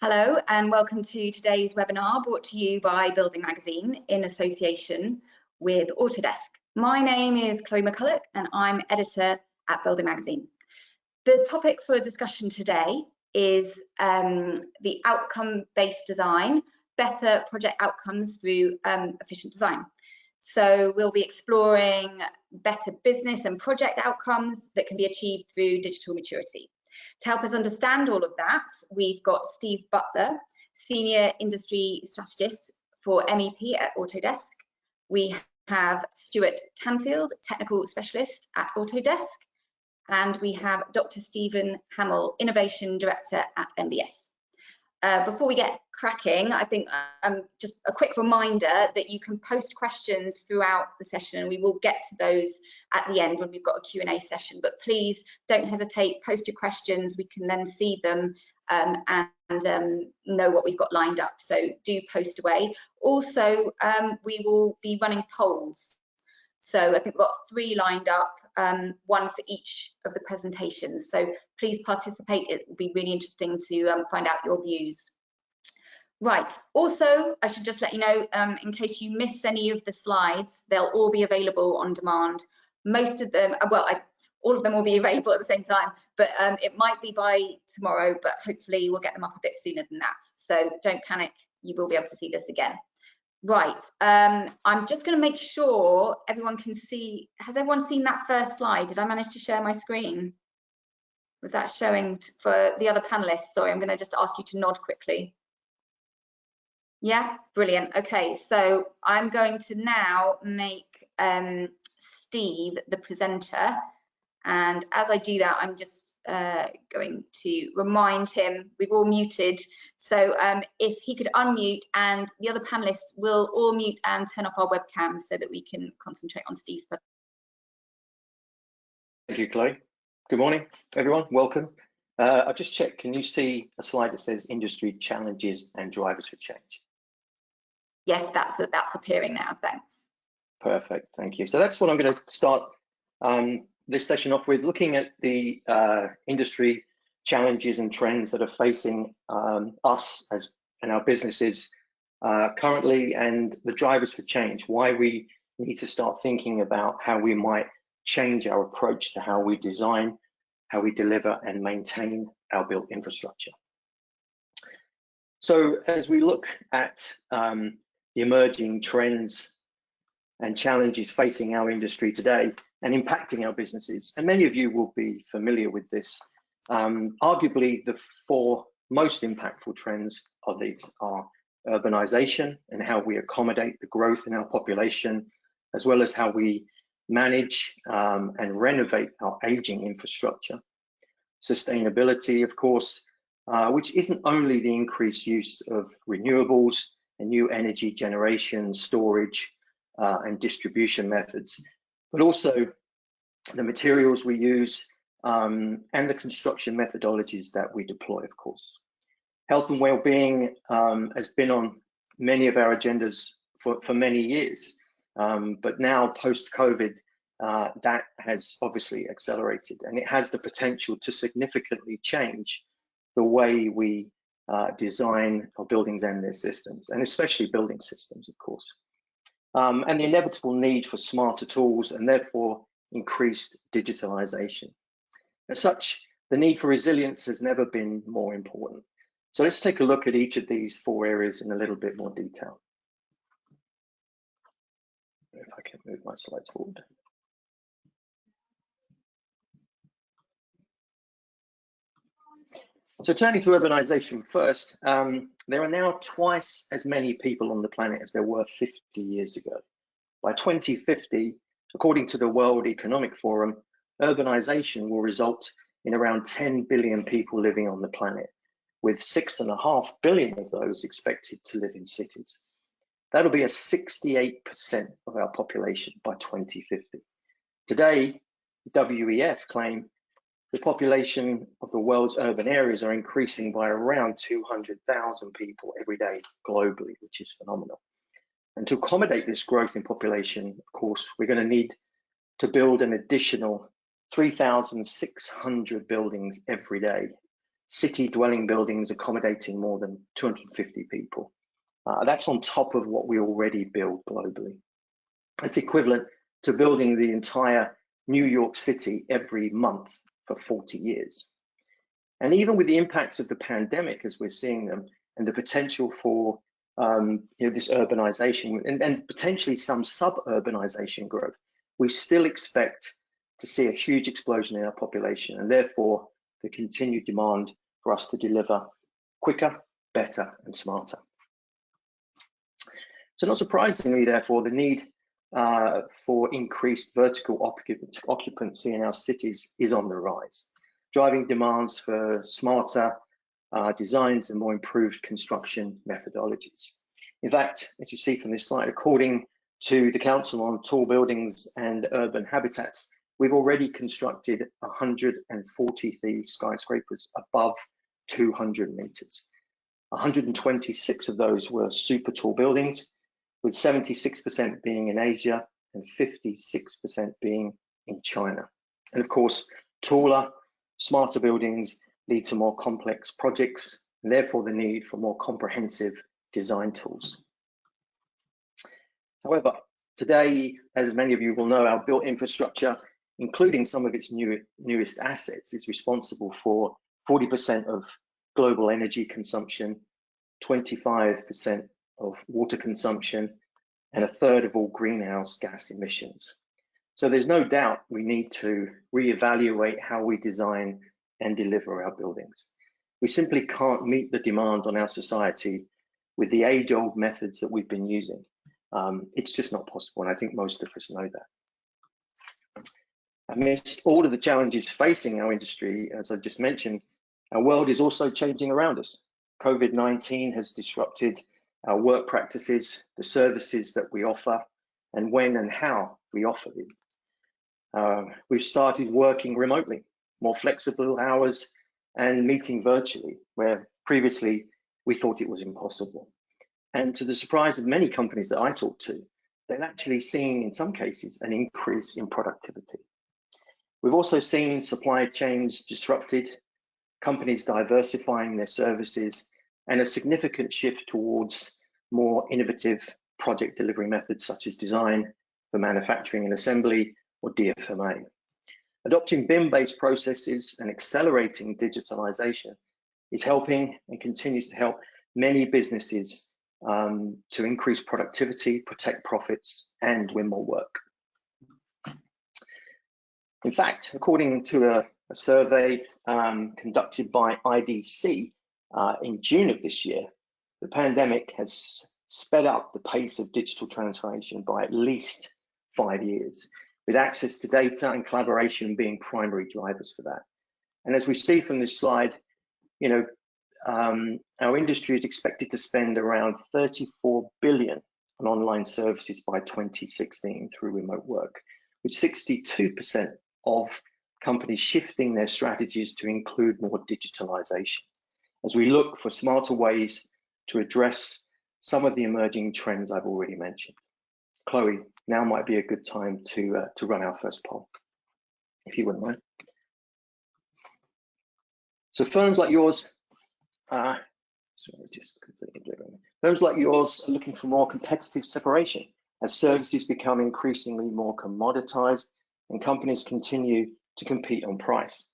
Hello and welcome to today's webinar brought to you by Building Magazine in association with Autodesk. My name is Chloe McCulloch and I'm editor at Building Magazine. The topic for discussion today is the outcome-based design, better project outcomes through efficient design. So we'll be exploring better business and project outcomes that can be achieved through digital maturity. To help us understand all of that, we've got Steve Butler, Senior Industry Strategist for MEP at Autodesk. We have Stuart Tanfield, Technical Specialist at Autodesk. And we have Dr. Stephen Hamill, Innovation Director at MBS. Before we get cracking, I think just a quick reminder that you can post questions throughout the session and we will get to those at the end when we've got a Q&A session, but please don't hesitate, post your questions, we can then see them and know what we've got lined up, so do post away. Also, we will be running polls. So I think we've got 3 lined up, one for each of the presentations. So please participate. It will be really interesting to find out your views. Right. Also, I should just let you know, in case you miss any of the slides, they'll all be available on demand. Most of them, well, all of them will be available at the same time, but it might be by tomorrow, but hopefully we'll get them up a bit sooner than that. So don't panic. You will be able to see this again. Right, I'm just going to make sure everyone can see. Has everyone seen that first slide? Did I manage to share my screen? Was that showing for the other panelists? Sorry, I'm going to just ask you to nod quickly. Yeah, brilliant. Okay, so I'm going to now make Steve the presenter. And as I do that, I'm just going to remind him, we've all muted. So if he could unmute, and the other panelists will all mute and turn off our webcams so that we can concentrate on Steve's presentation. Thank you, Chloe. Good morning, everyone. Welcome. I'll just check, can you see a slide that says industry challenges and drivers for change? Yes, that's appearing now, thanks. Perfect, thank you. So that's what I'm going to start this session off with, looking at the industry challenges and trends that are facing us and our businesses currently, and the drivers for change, why we need to start thinking about how we might change our approach to how we design, how we deliver and maintain our built infrastructure. So as we look at the emerging trends and challenges facing our industry today and impacting our businesses, and many of you will be familiar with this. Arguably, the 4 most impactful trends of these are urbanization and how we accommodate the growth in our population, as well as how we manage and renovate our aging infrastructure. Sustainability, of course, which isn't only the increased use of renewables and new energy generation, storage, and distribution methods, but also the materials we use and the construction methodologies that we deploy, of course. Health and well-being has been on many of our agendas for many years, but now post-COVID, that has obviously accelerated, and it has the potential to significantly change the way we design our buildings and their systems, and especially building systems, of course. And the inevitable need for smarter tools and therefore increased digitalization. As such, the need for resilience has never been more important. So let's take a look at each of these 4 areas in a little bit more detail. If I can move my slides forward. So turning to urbanization first, there are now twice as many people on the planet as there were 50 years ago. By 2050, according to the World Economic Forum, urbanization will result in around 10 billion people living on the planet, with 6.5 billion of those expected to live in cities. That'll be a 68% of our population by 2050. Today, WEF claim the population of the world's urban areas are increasing by around 200,000 people every day globally, which is phenomenal. And to accommodate this growth in population, of course, we're going to need to build an additional 3,600 buildings every day city dwelling buildings accommodating more than 250 people. That's on top of what we already build globally. It's equivalent to building the entire New York City every month for 40 years. And even with the impacts of the pandemic as we're seeing them, and the potential for this urbanization and potentially some suburbanization growth, we still expect to see a huge explosion in our population, and therefore the continued demand for us to deliver quicker, better, and smarter. So not surprisingly, therefore, the need for increased vertical occupancy in our cities is on the rise, driving demands for smarter designs and more improved construction methodologies. In fact, as you see from this slide, according to the Council on Tall Buildings and Urban Habitats, we've already constructed 143 skyscrapers above 200 meters. 126 of those were super tall buildings, with 76% being in Asia and 56% being in China. And of course, taller, smarter buildings lead to more complex projects, and therefore the need for more comprehensive design tools. However, today, as many of you will know, our built infrastructure, including some of its newest assets, is responsible for 40% of global energy consumption, 25% of water consumption, and a third of all greenhouse gas emissions. So there's no doubt we need to reevaluate how we design and deliver our buildings. We simply can't meet the demand on our society with the age-old methods that we've been using. It's just not possible, and I think most of us know that. Amidst all of the challenges facing our industry, as I just mentioned, our world is also changing around us. COVID-19 has disrupted our work practices, the services that we offer, and when and how we offer them. We've started working remotely, more flexible hours, and meeting virtually, where previously we thought it was impossible. And to the surprise of many companies that I talk to, they've actually seen, in some cases, an increase in productivity. We've also seen supply chains disrupted, companies diversifying their services, and a significant shift towards more innovative project delivery methods such as design for manufacturing and assembly, or DFMA. Adopting BIM-based processes and accelerating digitalization is helping and continues to help many businesses to increase productivity, protect profits, and win more work. In fact, according to a survey conducted by IDC in June of this year, the pandemic has sped up the pace of digital transformation by at least 5 years, with access to data and collaboration being primary drivers for that. And as we see from this slide, our industry is expected to spend around 34 billion on online services by 2016 through remote work, with 62% of companies shifting their strategies to include more digitalization, as we look for smarter ways to address some of the emerging trends I've already mentioned. Chloe, now might be a good time to run our first poll, if you wouldn't mind. So firms like yours, firms like yours are looking for more competitive separation as services become increasingly more commoditized and companies continue to compete on price,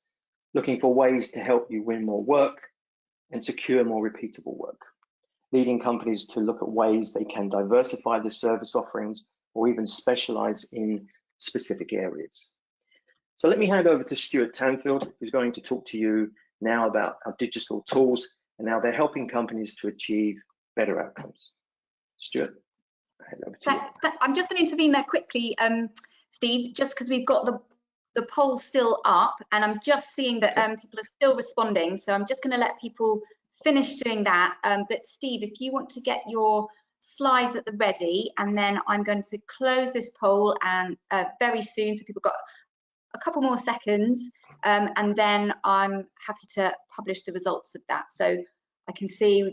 looking for ways to help you win more work and secure more repeatable work, leading companies to look at ways they can diversify the service offerings or even specialize in specific areas. So let me hand over to Stuart Tanfield, who's going to talk to you now about our digital tools and how they're helping companies to achieve better outcomes. Stuart, I hand over to you. I'm just going to intervene there quickly, Steve, just because we've got the poll still up, and I'm just seeing that people are still responding. So I'm just going to let people finish doing that. But Steve, if you want to get your slides at the ready, and then I'm going to close this poll and very soon, so people got a couple more seconds, and then I'm happy to publish the results of that. So I can see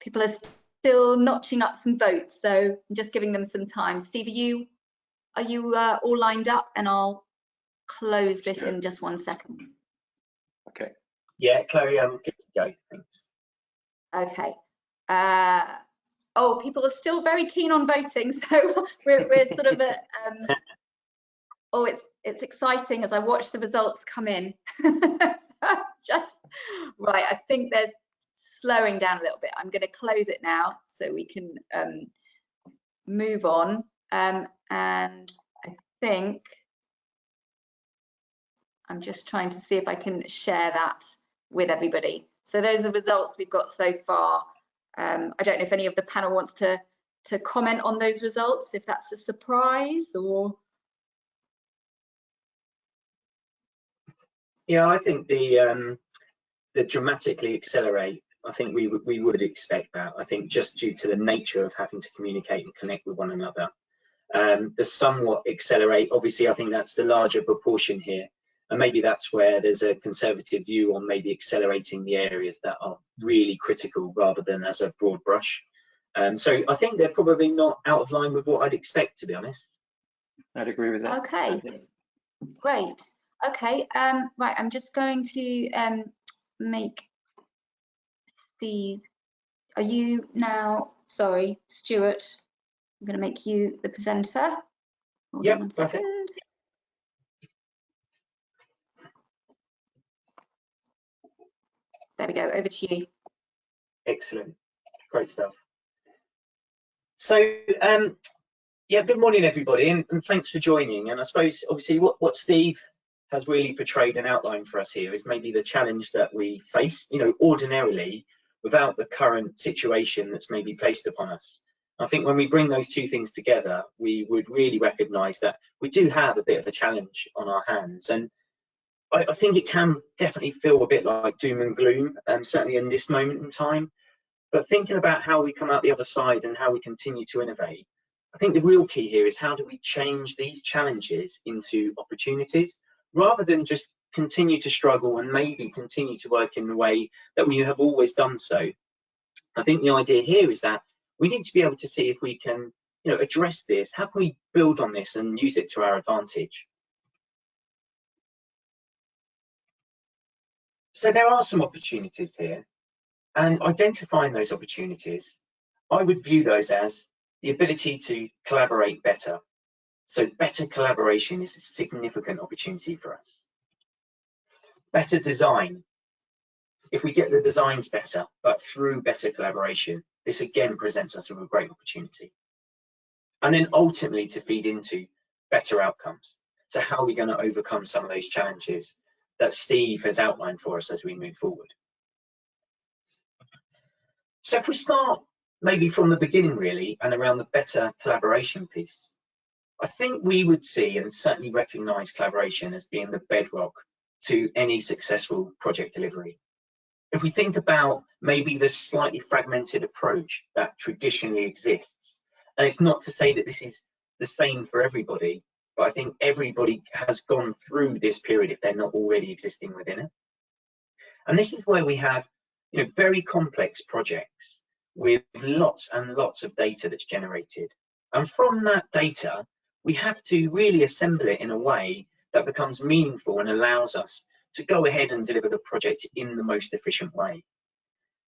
people are still notching up some votes, so I'm just giving them some time. Steve, are you all lined up? And I'll close this in just 1 second. Okay. Yeah, Chloe, I'm good to go, thanks. Okay. Oh, people are still very keen on voting, so we're sort of at, oh, it's exciting as I watch the results come in. So just right, I think they're slowing down a little bit. I'm going to close it now so we can move on. And I think I'm just trying to see if I can share that with everybody. So those are the results we've got so far. I don't know if any of the panel wants to comment on those results, if that's a surprise or. Yeah, I think the dramatically accelerate. I think we would expect that. I think just due to the nature of having to communicate and connect with one another. The somewhat accelerate, obviously, I think that's the larger proportion here. And maybe that's where there's a conservative view on maybe accelerating the areas that are really critical rather than as a broad brush. So I think they're probably not out of line with what I'd expect, to be honest. I'd agree with that. Okay, great. Okay, right, I'm just going to make Steve, are you now, sorry, Stuart, I'm going to make you the presenter. Yeah, perfect. There we go, over to you. Excellent, great stuff. So, yeah, good morning, everybody, and thanks for joining. And I suppose, obviously, what Steve has really portrayed and outlined for us here is maybe the challenge that we face, you know, ordinarily without the current situation that's maybe placed upon us. I think when we bring those two things together, we would really recognise that we do have a bit of a challenge on our hands. And I think it can definitely feel a bit like doom and gloom, certainly in this moment in time. But thinking about how we come out the other side and how we continue to innovate, I think the real key here is how do we change these challenges into opportunities rather than just continue to struggle and maybe continue to work in the way that we have always done so. I think the idea here is that we need to be able to see if we can, you know, address this. How can we build on this and use it to our advantage? So there are some opportunities here, and identifying those opportunities, I would view those as the ability to collaborate better. So better collaboration is a significant opportunity for us. Better design. If we get the designs better, but through better collaboration, this again presents us with a great opportunity. And then ultimately to feed into better outcomes. So how are we going to overcome some of those challenges that Steve has outlined for us as we move forward? So if we start maybe from the beginning really and around the better collaboration piece, I think we would see and certainly recognise collaboration as being the bedrock to any successful project delivery. If we think about maybe the slightly fragmented approach that traditionally exists, and it's not to say that this is the same for everybody, but I think everybody has gone through this period if they're not already existing within it. And this is where we have, you know, very complex projects with lots and lots of data that's generated. And from that data, we have to really assemble it in a way that becomes meaningful and allows us to go ahead and deliver the project in the most efficient way.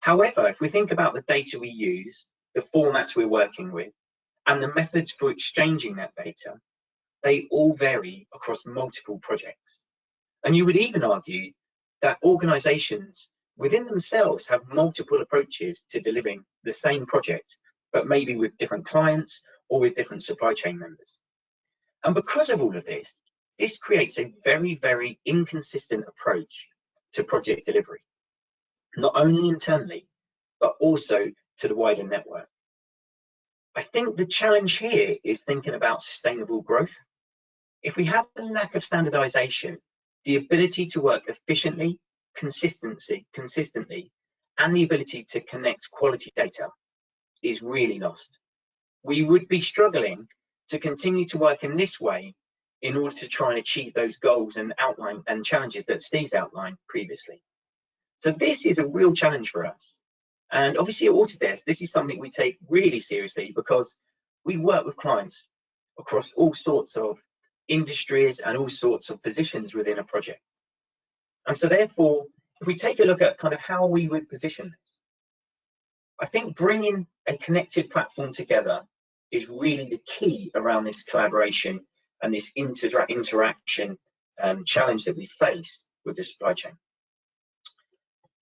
However, if we think about the data we use, the formats we're working with, and the methods for exchanging that data, they all vary across multiple projects. And you would even argue that organizations within themselves have multiple approaches to delivering the same project, but maybe with different clients or with different supply chain members. And because of all of this, this creates a very, very inconsistent approach to project delivery, not only internally, but also to the wider network. I think the challenge here is thinking about sustainable growth. If we have a lack of standardization, the ability to work efficiently, consistently, and the ability to connect quality data is really lost. We would be struggling to continue to work in this way in order to try and achieve those goals and outline and challenges that Steve's outlined previously. So this is a real challenge for us. And obviously at Autodesk, this is something we take really seriously because we work with clients across all sorts of industries and all sorts of positions within a project. And so therefore, if we take a look at kind of how we would position this, I think bringing a connected platform together is really the key around this collaboration and this interaction challenge that we face with the supply chain.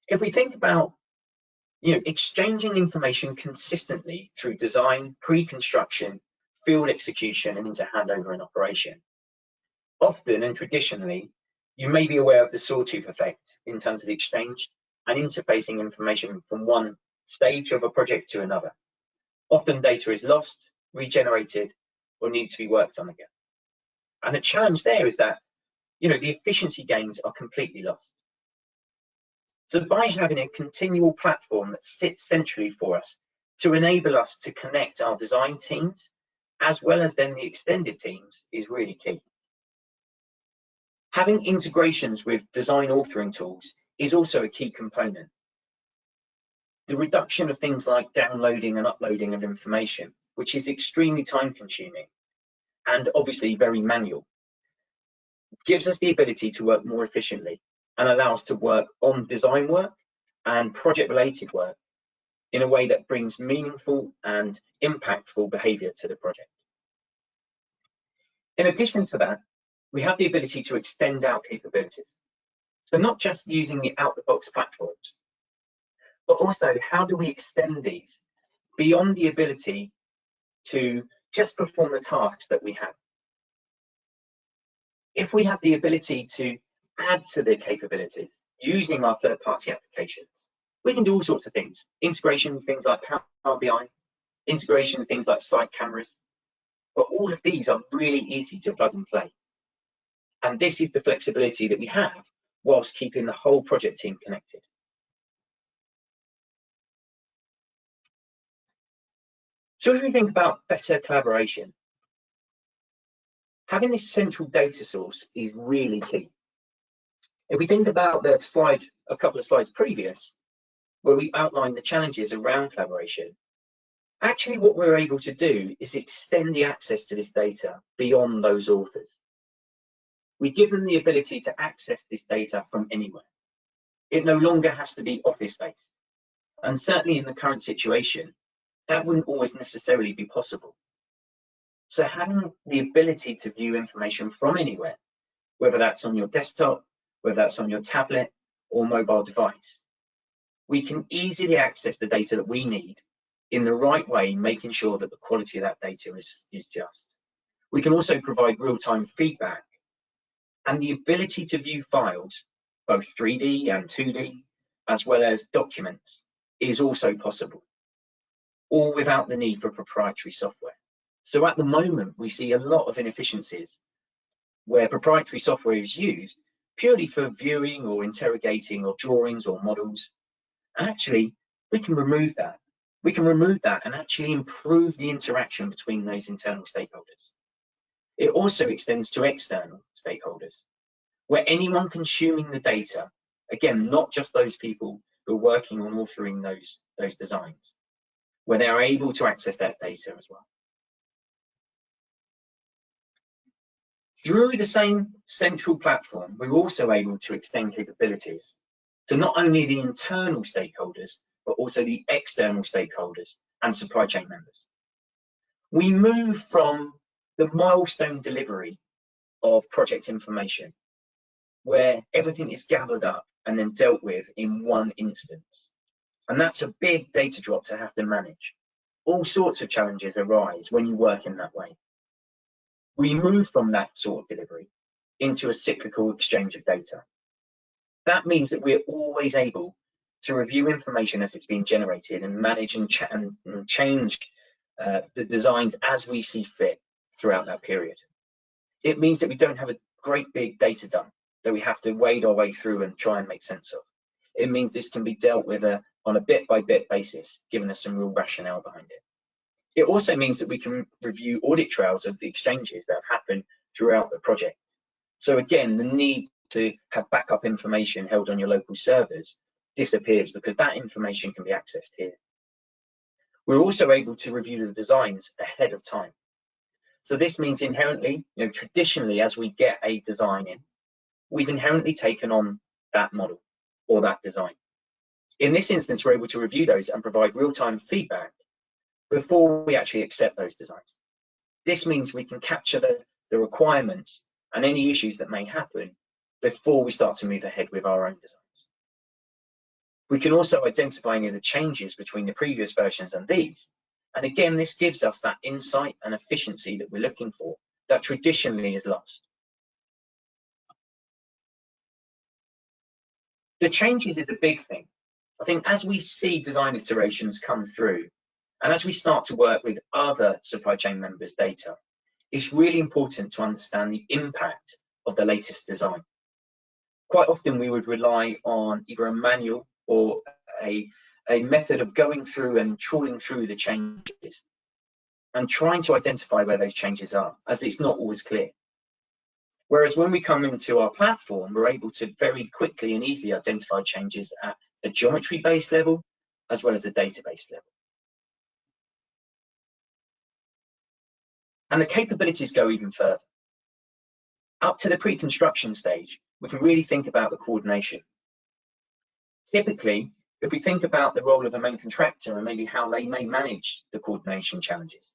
If we think about exchanging information consistently through design, pre-construction, field execution, and into handover and operation, often and traditionally, you may be aware of the sawtooth effect in terms of the exchange and interfacing information from one stage of a project to another. Often data is lost, regenerated, or needs to be worked on again. And the challenge there is that the efficiency gains are completely lost. So by having a continual platform that sits centrally for us to enable us to connect our design teams as well as then the extended teams is really key. Having integrations with design authoring tools is also a key component. The reduction of things like downloading and uploading of information, which is extremely time consuming and obviously very manual, gives us the ability to work more efficiently and allow us to work on design work and project related work in a way that brings meaningful and impactful behavior to the project. In addition to that, we have the ability to extend our capabilities. So not just using the out-the-box platforms, but also how do we extend these beyond the ability to just perform the tasks that we have. If we have the ability to add to the capabilities using our third-party applications, we can do all sorts of things. Integration with things like Power BI, integration with things like site cameras, but all of these are really easy to plug and play. And this is the flexibility that we have whilst keeping the whole project team connected. So if we think about better collaboration, having this central data source is really key. If we think about the slide, a couple of slides previous, where we outlined the challenges around collaboration, actually what we're able to do is extend the access to this data beyond those authors. We give them the ability to access this data from anywhere. It no longer has to be office-based. And certainly in the current situation, that wouldn't always necessarily be possible. So having the ability to view information from anywhere, whether that's on your desktop, whether that's on your tablet or mobile device, we can easily access the data that we need in the right way, making sure that the quality of that data is just. We can also provide real-time feedback, and the ability to view files, both 3D and 2D, as well as documents, is also possible, all without the need for proprietary software. So at the moment, we see a lot of inefficiencies where proprietary software is used purely for viewing or interrogating or drawings or models. And actually, we can remove that. We can remove that and actually improve the interaction between those internal stakeholders. It also extends to external stakeholders, where anyone consuming the data, again, not just those people who are working on authoring those designs, where they are able to access that data as well. Through the same central platform, we're also able to extend capabilities to not only the internal stakeholders, but also the external stakeholders and supply chain members. We move from the milestone delivery of project information, where everything is gathered up and then dealt with in one instance. And that's a big data drop to have to manage. All sorts of challenges arise when you work in that way. We move from that sort of delivery into a cyclical exchange of data. That means that we're always able to review information as it's being generated and manage and change the designs as we see fit throughout that period. It means that we don't have a great big data dump that we have to wade our way through and try and make sense of. It means this can be dealt with on a bit-by-bit basis, giving us some real rationale behind it. It also means that we can review audit trails of the exchanges that have happened throughout the project. So again, the need to have backup information held on your local servers disappears because that information can be accessed here. We're also able to review the designs ahead of time. So this means inherently, traditionally, as we get a design in, we've inherently taken on that model or that design. In this instance, we're able to review those and provide real-time feedback before we actually accept those designs. This means we can capture the requirements and any issues that may happen before we start to move ahead with our own designs. We can also identify any of the changes between the previous versions and these. And again, this gives us that insight and efficiency that we're looking for that traditionally is lost. The changes is a big thing. I think as we see design iterations come through, and as we start to work with other supply chain members' data, it's really important to understand the impact of the latest design. Quite often we would rely on either a manual or a method of going through and trawling through the changes and trying to identify where those changes are, as it's not always clear. Whereas when we come into our platform, we're able to very quickly and easily identify changes at a geometry-based level, as well as a database level. And the capabilities go even further. Up to the pre-construction stage, we can really think about the coordination. Typically, if we think about the role of a main contractor and maybe how they may manage the coordination challenges,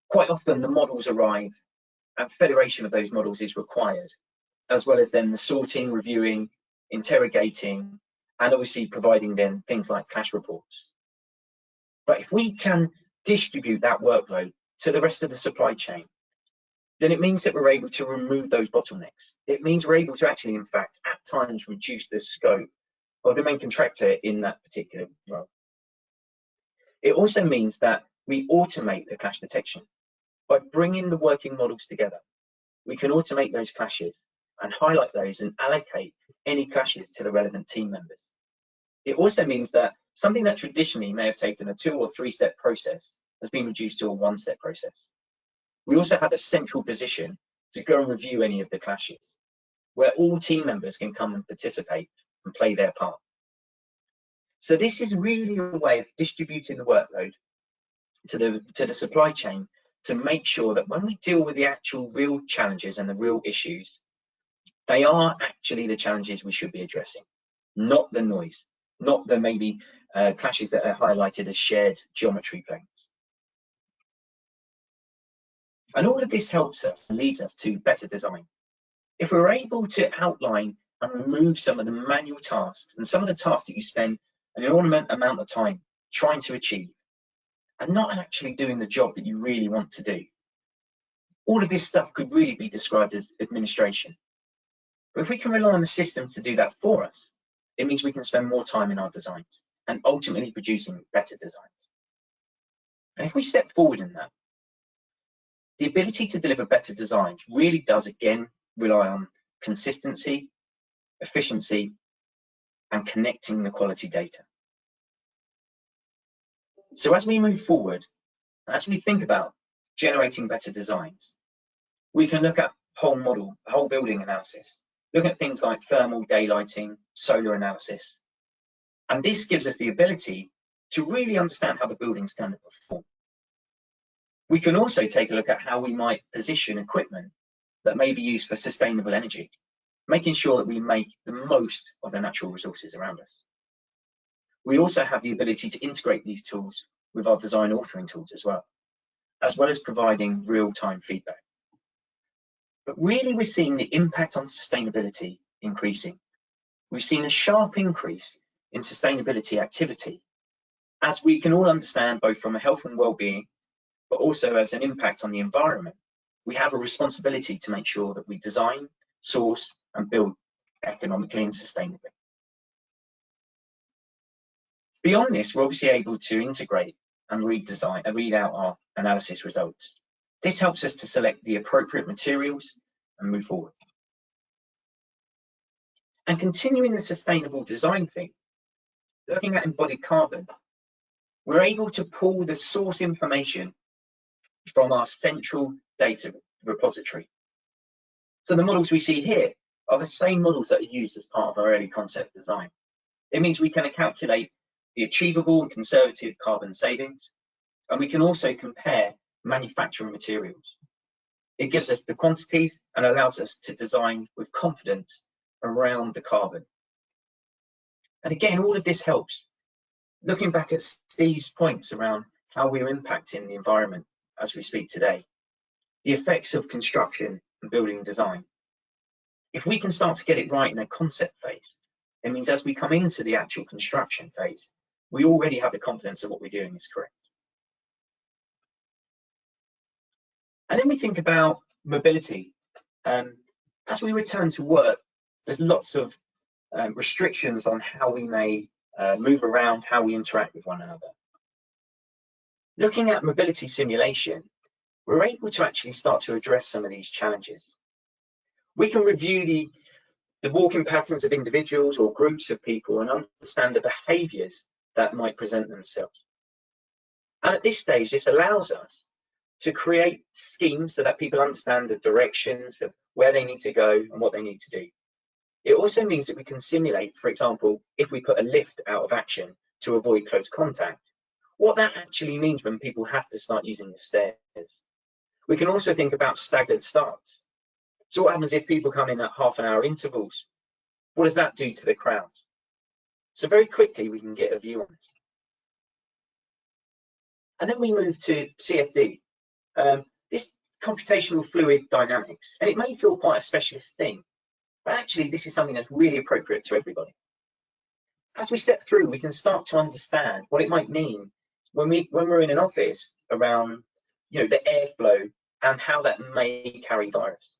quite often the models arrive and federation of those models is required, as well as then the sorting, reviewing, interrogating, and obviously providing then things like clash reports. But if we can distribute that workload to the rest of the supply chain, then it means that we're able to remove those bottlenecks. It means we're able to actually, in fact, at times reduce the scope of the main contractor in that particular role. It also means that we automate the clash detection. By bringing the working models together, we can automate those clashes and highlight those and allocate any clashes to the relevant team members. It also means that something that traditionally may have taken a 2 or 3 step process has been reduced to a 1-step process. We also have a central position to go and review any of the clashes, where all team members can come and participate and play their part. So this is really a way of distributing the workload to the supply chain to make sure that when we deal with the actual real challenges and the real issues, they are actually the challenges we should be addressing, not the noise, not the maybe clashes that are highlighted as shared geometry planes. And all of this helps us and leads us to better design. If we're able to outline and remove some of the manual tasks and some of the tasks that you spend an inordinate amount of time trying to achieve and not actually doing the job that you really want to do, all of this stuff could really be described as administration. But if we can rely on the system to do that for us, it means we can spend more time in our designs and ultimately producing better designs. And if we step forward in that, the ability to deliver better designs really does again rely on consistency, efficiency, and connecting the quality data. So as we move forward, as we think about generating better designs, we can look at whole building analysis, look at things like thermal daylighting, solar analysis. And this gives us the ability to really understand how the building's going to perform. We can also take a look at how we might position equipment that may be used for sustainable energy, making sure that we make the most of the natural resources around us. We also have the ability to integrate these tools with our design authoring tools as well as providing real-time feedback. But really, we're seeing the impact on sustainability increasing. We've seen a sharp increase in sustainability activity, as we can all understand, both from a health and well-being, but also as an impact on the environment. We have a responsibility to make sure that we design, source, and build economically and sustainably. Beyond this, we're obviously able to integrate and read out our analysis results. This helps us to select the appropriate materials and move forward. And continuing the sustainable design thing, looking at embodied carbon, we're able to pull the source information from our central data repository. So the models we see here are the same models that are used as part of our early concept design. It means we can calculate the achievable and conservative carbon savings, and we can also compare manufacturing materials. It gives us the quantities and allows us to design with confidence around the carbon. And again, all of this helps. Looking back at Steve's points around how we're impacting the environment as we speak today, the effects of construction and building design. If we can start to get it right in a concept phase, it means as we come into the actual construction phase, we already have the confidence that what we're doing is correct. And then we think about mobility. As we return to work, there's lots of restrictions on how we may move around, how we interact with one another. Looking at mobility simulation, we're able to actually start to address some of these challenges. We can review the walking patterns of individuals or groups of people and understand the behaviours that might present themselves. And at this stage, this allows us to create schemes so that people understand the directions of where they need to go and what they need to do. It also means that we can simulate, for example, if we put a lift out of action to avoid close contact, what that actually means when people have to start using the stairs. We can also think about staggered starts. So what happens if people come in at half-an-hour intervals? What does that do to the crowd? So very quickly we can get a view on this. And then we move to CFD. This computational fluid dynamics, and it may feel quite a specialist thing, but actually this is something that's really appropriate to everybody. As we step through, we can start to understand what it might mean when we're in an office around, the airflow and how that may carry virus.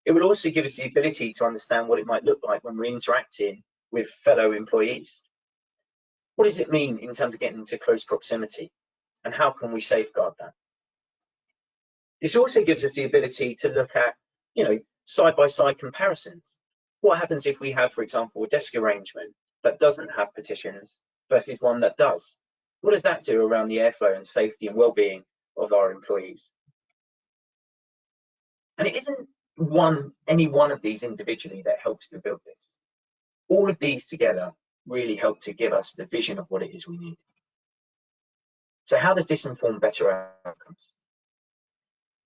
It will also give us the ability to understand what it might look like when we're interacting with fellow employees. What does it mean in terms of getting into close proximity, and how can we safeguard that? This also gives us the ability to look at, side-by-side comparisons. What happens if we have, for example, a desk arrangement that doesn't have partitions versus one that does? What does that do around the airflow and safety and well-being of our employees? And it isn't any one of these individually that helps to build this. All of these together really help to give us the vision of what it is we need. So how does this inform better outcomes?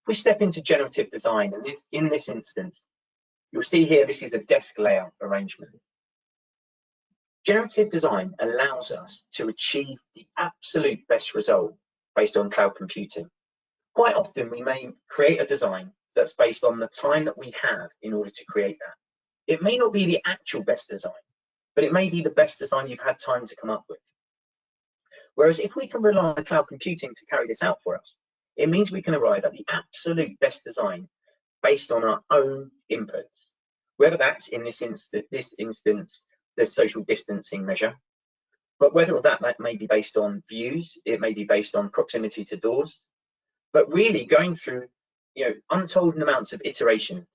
If we step into generative design, and in this instance, you'll see here this is a desk layout arrangement. Generative design allows us to achieve the absolute best result based on cloud computing. Quite often we may create a design that's based on the time that we have in order to create that. It may not be the actual best design, but it may be the best design you've had time to come up with. Whereas if we can rely on cloud computing to carry this out for us, it means we can arrive at the absolute best design based on our own inputs, whether that's in this instance the social distancing measure, but whether that may be based on views, it may be based on proximity to doors, but really going through untold amounts of iterations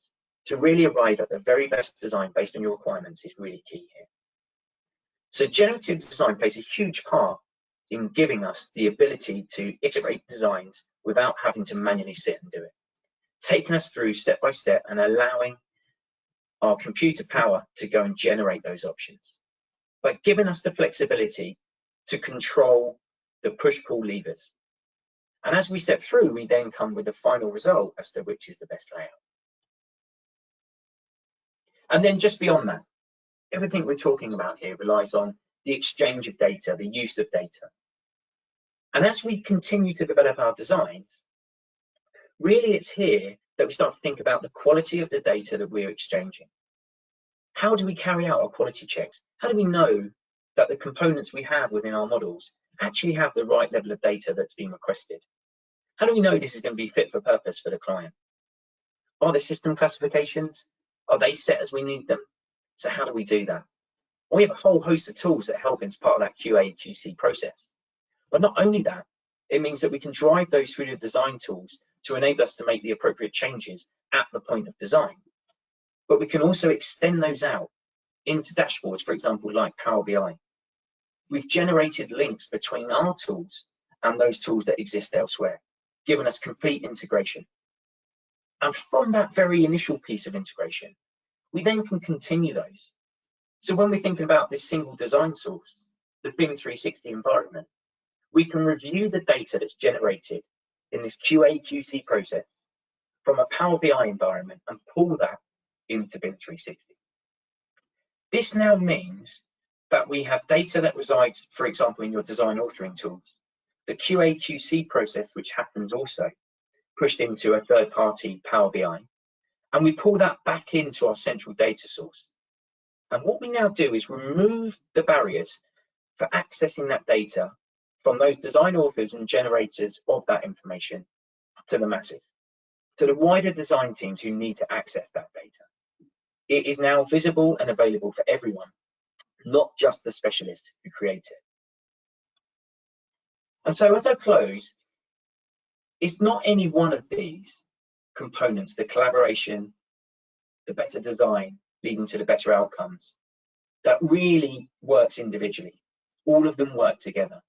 to really arrive at the very best design based on your requirements is really key here. So generative design plays a huge part in giving us the ability to iterate designs without having to manually sit and do it, taking us through step by step and allowing our computer power to go and generate those options, but giving us the flexibility to control the push-pull levers. And as we step through, we then come with the final result as to which is the best layout. And then just beyond that, everything we're talking about here relies on the exchange of data, the use of data. And as we continue to develop our designs, really it's here that we start to think about the quality of the data that we're exchanging. How do we carry out our quality checks? How do we know that the components we have within our models actually have the right level of data that's been requested? How do we know this is going to be fit for purpose for the client? Are the system classifications, are they set as we need them? So how do we do that? Well, we have a whole host of tools that help as part of that QA/QC process. But not only that, it means that we can drive those through the design tools to enable us to make the appropriate changes at the point of design. But we can also extend those out into dashboards, for example, like Power BI. We've generated links between our tools and those tools that exist elsewhere, giving us complete integration. And from that very initial piece of integration, we then can continue those. So when we're thinking about this single design source, the BIM 360 environment, we can review the data that's generated in this QA/QC process from a Power BI environment and pull that into BIM 360. This now means that we have data that resides, for example, in your design authoring tools, the QA/QC process, which happens also, pushed into a third-party Power BI, and we pull that back into our central data source. And what we now do is remove the barriers for accessing that data from those design authors and generators of that information to the masses, to the wider design teams who need to access that data. It is now visible and available for everyone, not just the specialists who create it. And so as I close, it's not any one of these components, the collaboration, the better design leading to the better outcomes, that really works individually. All of them work together.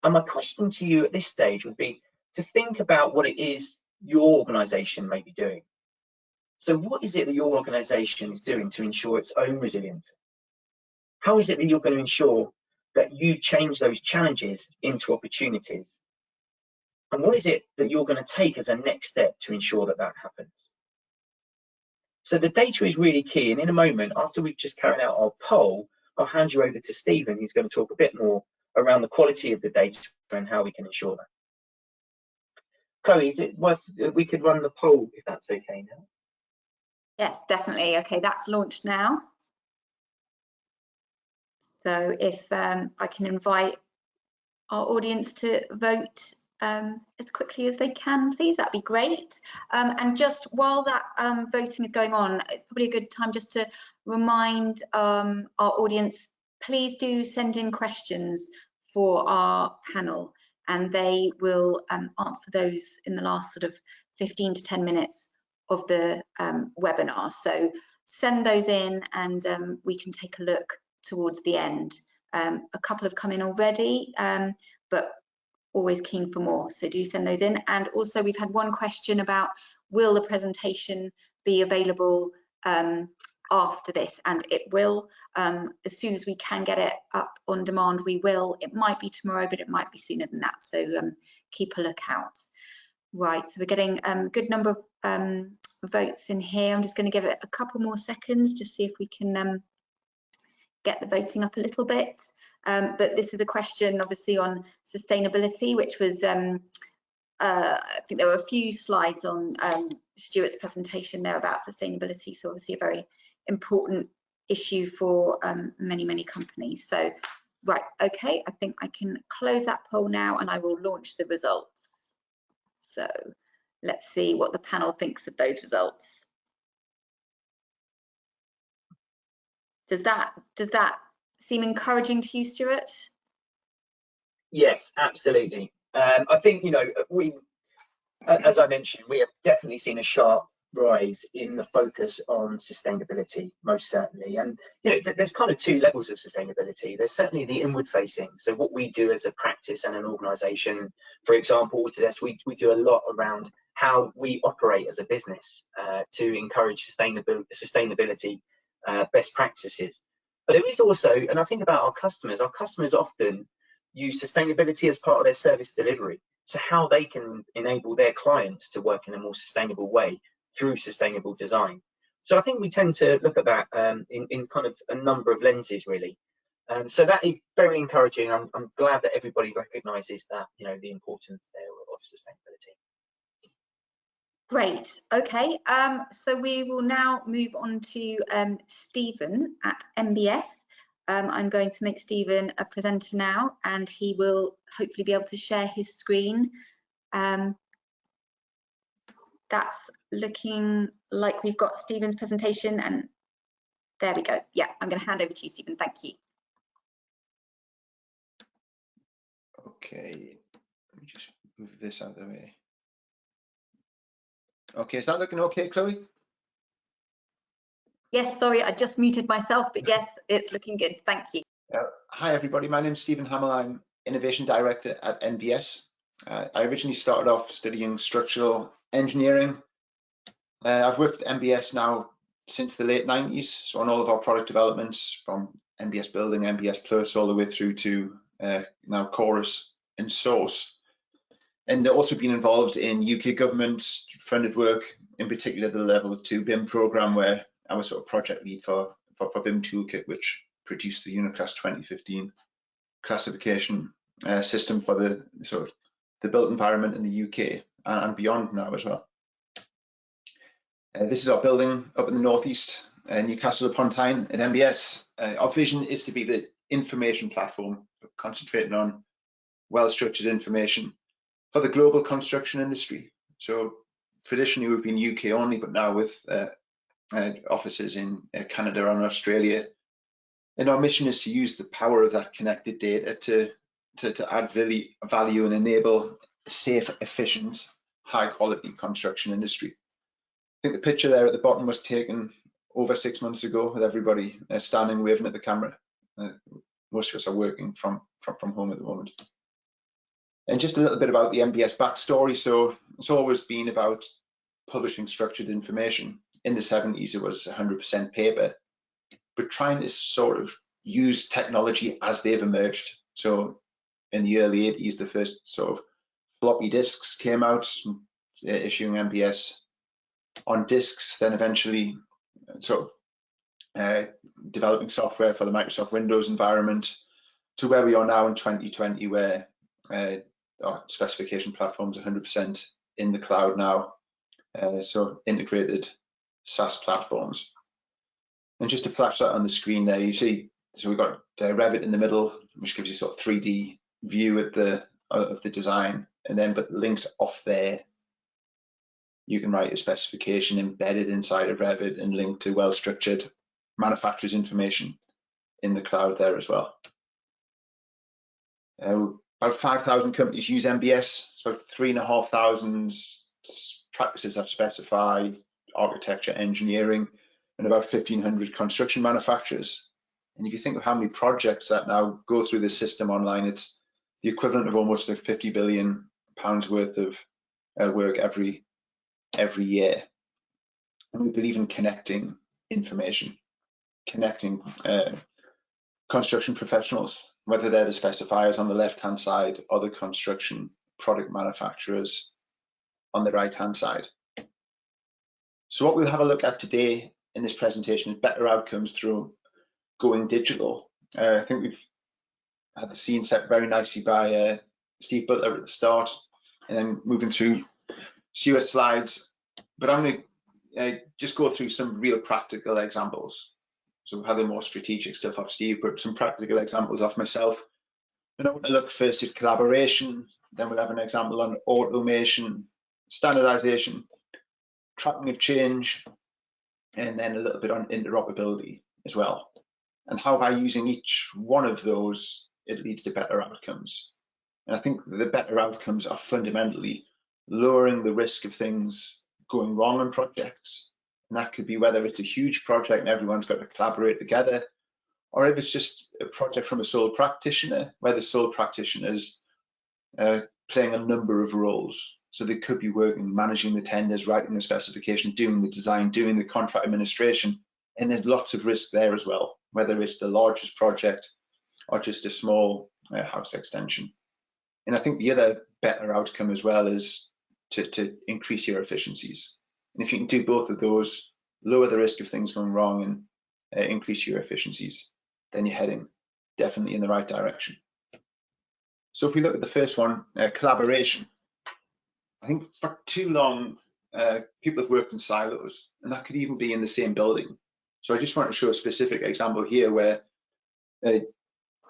And my question to you at this stage would be to think about what it is your organization may be doing. So what is it that your organization is doing to ensure its own resilience? How is it that you're going to ensure that you change those challenges into opportunities? And what is it that you're going to take as a next step to ensure that that happens? So the data is really key. And in a moment, after we've just carried out our poll, I'll hand you over to Stephen, who's going to talk a bit more around the quality of the data and how we can ensure that. Chloe, is it worth we could run the poll if that's okay now? Yes, definitely. Okay, that's launched now. So if I can invite our audience to vote as quickly as they can, please, that'd be great. And just while that voting is going on, it's probably a good time just to remind our audience, please do send in questions for our panel, and they will answer those in the last sort of 15 to 10 minutes of the webinar. So send those in and we can take a look towards the end. A couple have come in already, but always keen for more, so do send those in. And also we've had one question about, will the presentation be available after this? And it will. As soon as we can get it up on demand, we will. It might be tomorrow, but it might be sooner than that, so keep a lookout. Right, so we're getting a good number of votes in here. I'm just going to give it a couple more seconds to see if we can get the voting up a little bit. But this is a question obviously on sustainability, which was, I think there were a few slides on Stuart's presentation there about sustainability, so obviously a very important issue for many, many companies. So, right, okay, I think I can close that poll now and I will launch the results. So let's see what the panel thinks of those results. Does that seem encouraging to you, Stuart? Yes, absolutely. I think, you know, as I mentioned, we have definitely seen a sharp rise in the focus on sustainability, most certainly. And, you know, there's kind of two levels of sustainability. There's certainly the inward facing. So what we do as a practice and an organization, for example, Autodesk, we do a lot around how we operate as a business to encourage sustainability best practices. But there is also, and I think about our customers often use sustainability as part of their service delivery. So how they can enable their clients to work in a more sustainable way through sustainable design. So I think we tend to look at that in kind of a number of lenses, really. So that is very encouraging. I'm glad that everybody recognises that, you know, the importance there of sustainability. Great. Okay. So we will now move on to Stephen at MBS. I'm going to make Stephen a presenter now, and he will hopefully be able to share his screen. That's looking like we've got Stephen's presentation, and there we go. Yeah, I'm going to hand over to you, Stephen. Thank you. Okay, let me just move this out of the way. Okay, is that looking okay, Chloe? Yes, sorry, I just muted myself, but yes, it's looking good. Thank you. Hi, everybody. My name's Stephen Hamill. I'm Innovation Director at NBS. I originally started off studying structural engineering. I've worked at NBS now since the late 90s, so on all of our product developments from NBS Building, NBS Plus, all the way through to now Chorus and Source. And also been involved in UK government funded work, in particular the Level 2 BIM program, where I was sort of project lead for BIM Toolkit, which produced the UNICLAS 2015 classification system for the built environment in the UK and beyond now as well. This is our building up in the northeast, Newcastle upon Tyne at MBS. Our vision is to be the information platform, concentrating on well-structured information for the global construction industry. So traditionally we've been UK only, but now with offices in Canada and Australia. And our mission is to use the power of that connected data to add value and enable a safe, efficient, high quality construction industry. I think the picture there at the bottom was taken over 6 months ago with everybody standing waving at the camera. Most of us are working from home at the moment. And just a little bit about the MBS backstory. So it's always been about publishing structured information. In the 70s, it was 100% paper, but trying to sort of use technology as they've emerged. So in the early 80s, the first sort of floppy disks came out, issuing MBS on disks, then eventually sort of developing software for the Microsoft Windows environment, to where we are now in 2020, where our specification platforms 100% in the cloud now, so integrated SaaS platforms. And just to flash that on the screen there, you see, so we've got Revit in the middle, which gives you sort of 3D view of the design, and then but linked off there, you can write a specification embedded inside of Revit and link to well-structured manufacturer's information in the cloud there as well. About 5,000 companies use MBS, so 3,500 practices have specified architecture, engineering, and about 1,500 construction manufacturers. And if you think of how many projects that now go through the system online, it's the equivalent of almost like £50 billion worth of work every year. And we believe in connecting information, connecting construction professionals, whether they're the specifiers on the left-hand side or the construction product manufacturers on the right-hand side. So what we'll have a look at today in this presentation is better outcomes through going digital. I think we've had the scene set very nicely by Steve Butler at the start, and then moving through Stuart's slides. But I'm going to just go through some real practical examples. So we'll have the more strategic stuff off Steve, but some practical examples off myself. And I want to look first at collaboration, then we'll have an example on automation, standardization, tracking of change, and then a little bit on interoperability as well. And how by using each one of those, it leads to better outcomes. And I think the better outcomes are fundamentally lowering the risk of things going wrong on projects. And that could be whether it's a huge project and everyone's got to collaborate together, or if it's just a project from a sole practitioner, where the sole practitioner is playing a number of roles. So they could be working, managing the tenders, writing the specification, doing the design, doing the contract administration. And there's lots of risk there as well, whether it's the largest project or just a small house extension. And I think the other better outcome as well is to increase your efficiencies. And if you can do both of those, lower the risk of things going wrong and increase your efficiencies, then you're heading definitely in the right direction. So if we look at the first one, collaboration. I think for too long, people have worked in silos, and that could even be in the same building. So I just want to show a specific example here where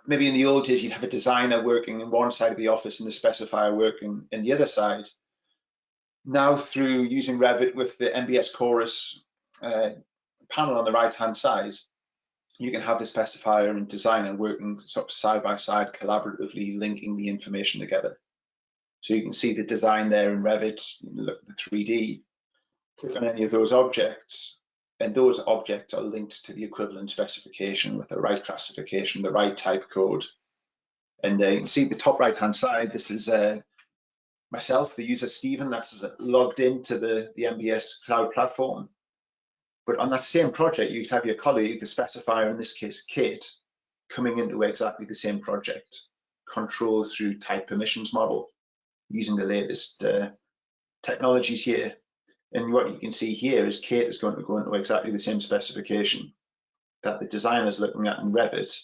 maybe in the old days, you'd have a designer working in one side of the office and the specifier working in the other side. Now through using Revit with the MBS Chorus panel on the right-hand side, you can have the specifier and designer working sort of side by side, collaboratively linking the information together. So you can see the design there in Revit, look at the 3D, click on any of those objects, and those objects are linked to the equivalent specification with the right classification, the right type code. And you can see the top right-hand side, this is myself, the user Stephen, that's logged into the MBS cloud platform. But on that same project, you'd have your colleague, the specifier, in this case, Kate, coming into exactly the same project, controlled through type permissions model, using the latest technologies here. And what you can see here is Kate is going to go into exactly the same specification, that the designer's looking at in Revit.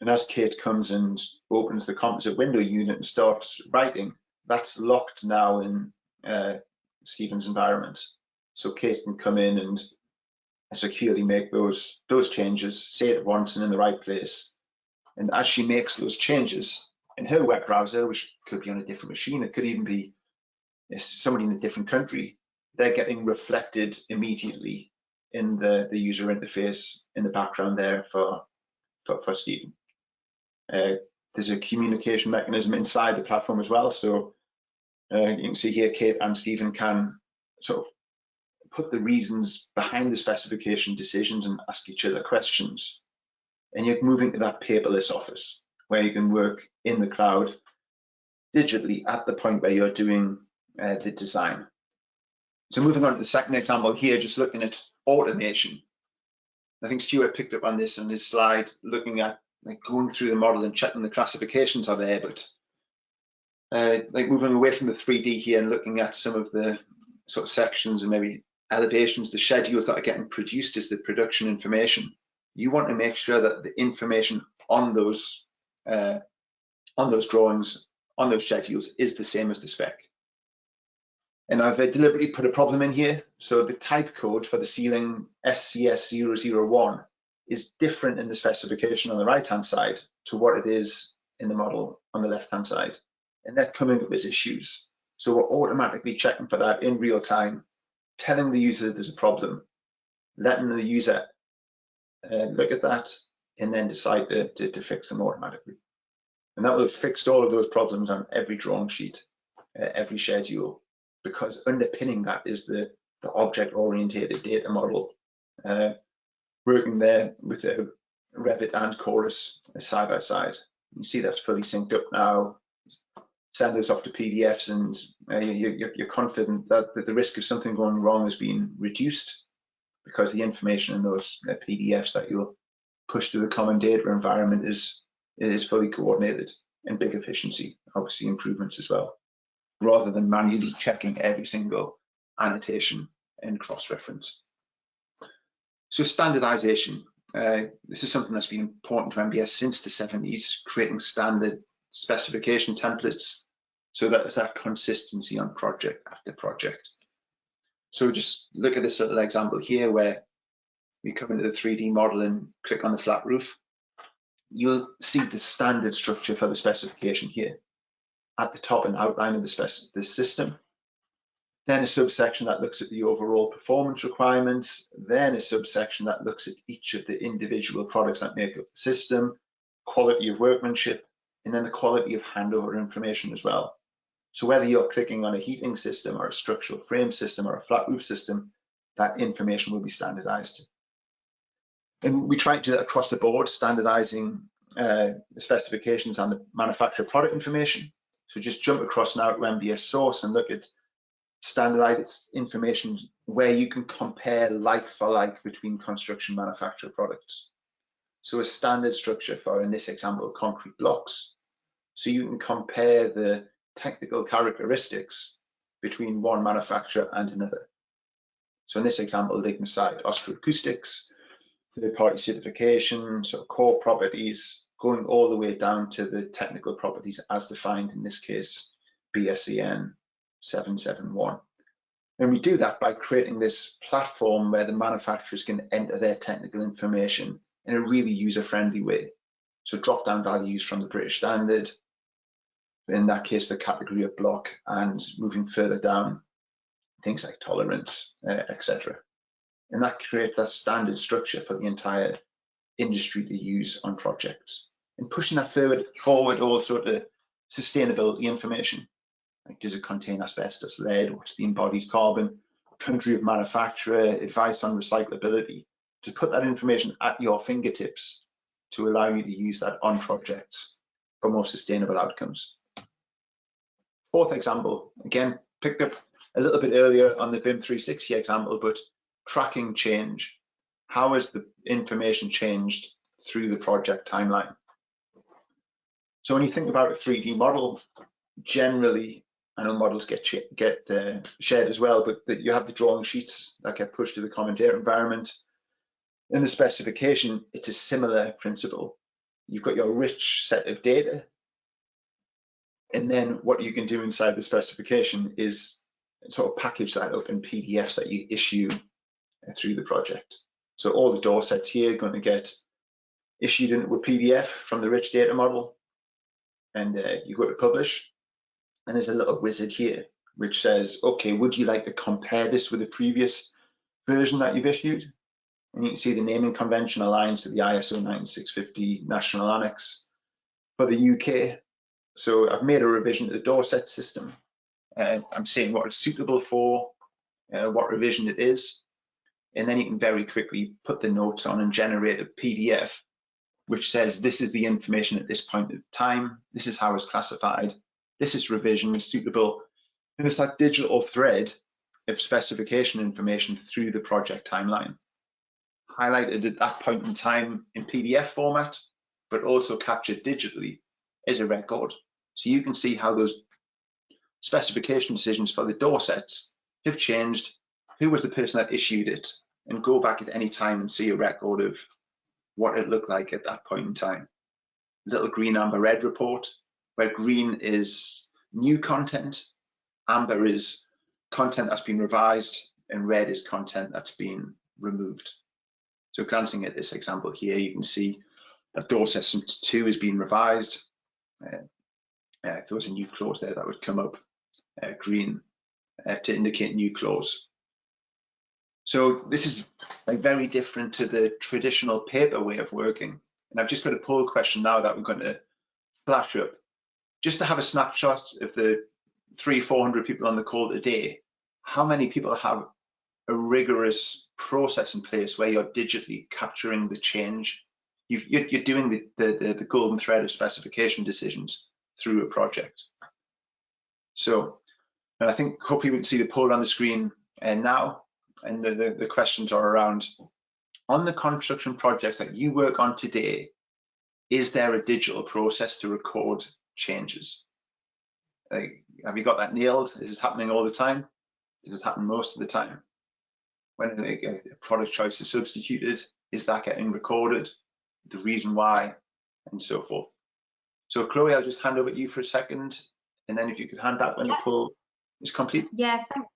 And as Kate comes and opens the composite window unit and starts writing, that's locked now in Stephen's environment. So Kate can come in and securely make those changes, say it once and in the right place. And as she makes those changes in her web browser, which could be on a different machine, it could even be somebody in a different country, they're getting reflected immediately in the user interface in the background there for Stephen. There's a communication mechanism inside the platform as well. So you can see here, Kate and Stephen can sort of put the reasons behind the specification decisions and ask each other questions. And you're moving to that paperless office where you can work in the cloud digitally at the point where you're doing the design. So moving on to the second example here, just looking at automation. I think Stuart picked up on this on his slide, looking at like going through the model and checking the classifications are there, but like moving away from the 3D here and looking at some of the sort of sections and maybe elevations, the schedules that are getting produced as the production information. You want to make sure that the information on those drawings, on those schedules, is the same as the spec. And I've deliberately put a problem in here. So the type code for the ceiling SCS001 is different in the specification on the right-hand side to what it is in the model on the left-hand side. And they're coming up as issues. So we're automatically checking for that in real time, telling the user there's a problem, letting the user look at that, and then decide to fix them automatically. And that will have fixed all of those problems on every drawing sheet, every schedule, because underpinning that is the object-oriented data model, working there with Revit and Chorus side by side. You see that's fully synced up now. Send those off to PDFs, and you're confident that the risk of something going wrong has been reduced because the information in those PDFs that you'll push to the common data environment is fully coordinated, and big efficiency, obviously improvements as well, rather than manually checking every single annotation and cross-reference. So standardization. This is something that's been important to MBS since the 70s, creating standard specification templates so that there's that consistency on project after project. So just look at this little example here where we come into the 3D model and click on the flat roof. You'll see the standard structure for the specification here. At the top, an outline of the system, then a subsection that looks at the overall performance requirements, then a subsection that looks at each of the individual products that make up the system, quality of workmanship, and then the quality of handover information as well. So whether you're clicking on a heating system or a structural frame system or a flat roof system, that information will be standardized. And we try to do that across the board, standardizing the specifications and the manufacturer product information. So just jump across now to MBS source and look at standardized information where you can compare like for like between construction manufacturer products. So a standard structure for, in this example, concrete blocks. So you can compare the technical characteristics between one manufacturer and another. So in this example, lignosite, osteroacoustics, third-party certification, so core properties, going all the way down to the technical properties as defined in this case, BSEN 771. And we do that by creating this platform where the manufacturers can enter their technical information in a really user-friendly way. So drop-down values from the British Standard, in that case, the category of block, and moving further down, things like tolerance, etc. And that creates that standard structure for the entire industry to use on projects. And pushing that forward also to sustainability information. Like, does it contain asbestos, lead, what's the embodied carbon, country of manufacturer, advice on recyclability, to put that information at your fingertips to allow you to use that on projects for more sustainable outcomes. Fourth example, again, picked up a little bit earlier on the BIM 360 example, but tracking change. How has the information changed through the project timeline? So when you think about a 3D model, generally, I know models get shared as well, but that you have the drawing sheets that get pushed to the common data environment. In the specification, it's a similar principle. You've got your rich set of data, and then what you can do inside the specification is sort of package that up in PDFs that you issue through the project. So all the door sets here are going to get issued into a PDF from the rich data model, and you go to publish, and there's a little wizard here which says, okay, would you like to compare this with the previous version that you've issued? And you can see the naming convention aligns to the ISO 9650 National Annex for the UK. So I've made a revision to the door set system. I'm saying what it's suitable for, what revision it is, and then you can very quickly put the notes on and generate a PDF which says this is the information at this point in time, this is how it's classified, this is revision suitable. And it's that digital thread of specification information through the project timeline, highlighted at that point in time in PDF format, but also captured digitally as a record. So you can see how those specification decisions for the door sets have changed, who was the person that issued it, and go back at any time and see a record of what it looked like at that point in time. Little green, amber, red report, where green is new content, amber is content that's been revised, and red is content that's been removed. So glancing at this example here, you can see that door system 2 has been revised. If there was a new clause there, that would come up green to indicate new clause. So this is like very different to the traditional paper way of working. And I've just got a poll question now that we're going to flash up, just to have a snapshot of the 300-400 people on the call today. How many people have a rigorous process in place where you're digitally capturing the change? You're doing the golden thread of specification decisions through a project. So I think hopefully we can see the poll on the screen now. And the questions are around, on the construction projects that you work on today, is there a digital process to record changes? Have you got that nailed? Is it happening all the time? Does it happen most of the time? When a product choice is substituted, is that getting recorded? The reason why, and so forth. So Chloe, I'll just hand over to you for a second, and then if you could hand that when the poll is complete. Yeah, thank you.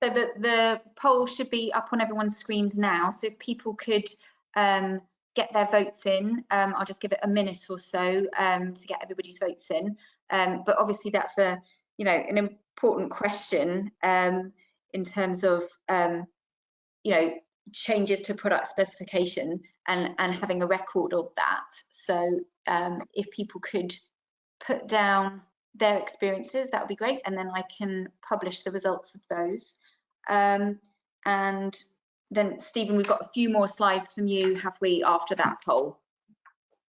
So the poll should be up on everyone's screens now. So if people could get their votes in, I'll just give it a minute or so to get everybody's votes in. But obviously that's an important question in terms of changes to product specification and having a record of that. So if people could put down their experiences, that would be great, and then I can publish the results of those. And then Stephen, we've got a few more slides from you, have we, after that poll?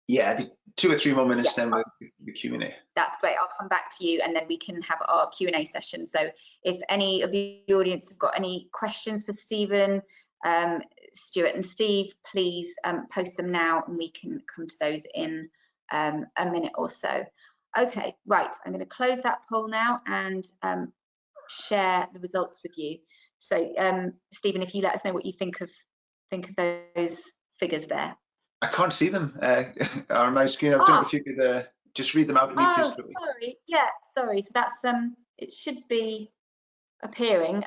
Yeah, 2 or 3 more minutes, then with the Q&A. That's great. I'll come back to you and then we can have our Q&A session. So if any of the audience have got any questions for Stephen, Stuart and Steve, please post them now and we can come to those in a minute or so. Okay, right, I'm going to close that poll now and share the results with you. So Stephen, if you let us know what you think of those figures there. I can't see them on my screen. I don't know if you could just read them out to me. Oh, sorry. Yeah, sorry. So that's it should be appearing.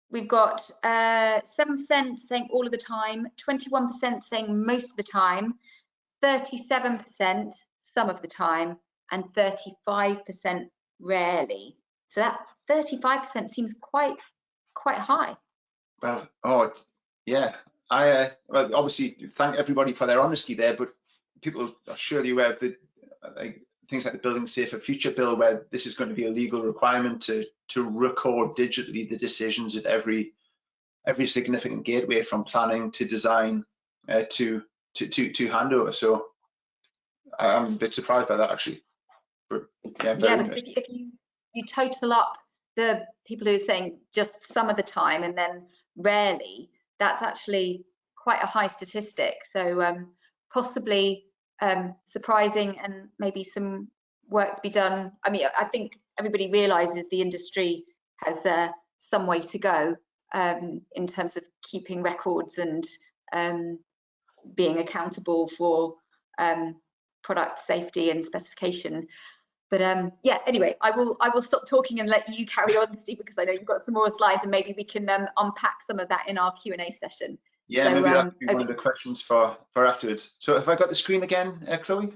We've got 7% saying all of the time, 21% saying most of the time, 37% some of the time, and 35% rarely. So that 35% seems quite high. Well, yeah. I well, obviously thank everybody for their honesty there, but people are surely aware of the things like the Building Safer Future Bill, where this is going to be a legal requirement to record digitally the decisions at every significant gateway, from planning to design to handover. So I'm a bit surprised by that, actually. But yeah, because if you total up the people who are saying just some of the time and then rarely, that's actually quite a high statistic. So possibly surprising, and maybe some work to be done. I mean, I think everybody realizes the industry has some way to go in terms of keeping records and being accountable for product safety and specification. But yeah, anyway, I will stop talking and let you carry on, Steve, because I know you've got some more slides, and maybe we can unpack some of that in our Q&A session. Yeah, so, maybe that'll be one of the questions for afterwards. So have I got the screen again, Chloe?